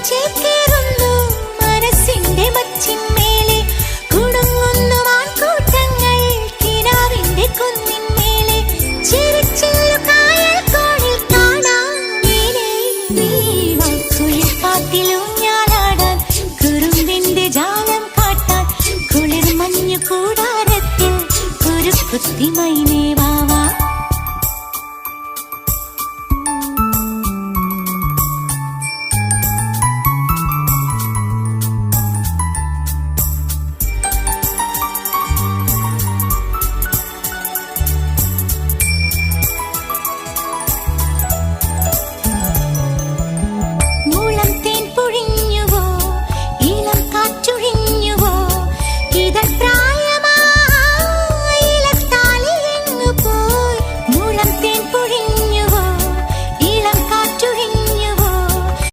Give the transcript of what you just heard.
ചേക്കേറുന്നു മനസ്സിന്റെ മച്ചിന്മേലെ കുടുങ്ങുന്നു മാൻകൂട്ടങ്ങൾ കിനാവിന്റെ കുന്നിന്മേലെ ചിരിച്ചില്ലു കായൽ കോണിൽ കാണാം കുളിർ കാറ്റിലൂഞ്ഞാലാടാൻ കുറുമ്പിന്റെ ജാലം കാട്ടാൻ കുളിർ മഞ്ഞു കൂടാരത്തിൽ ഒരു കുത്തിമൈനേവാ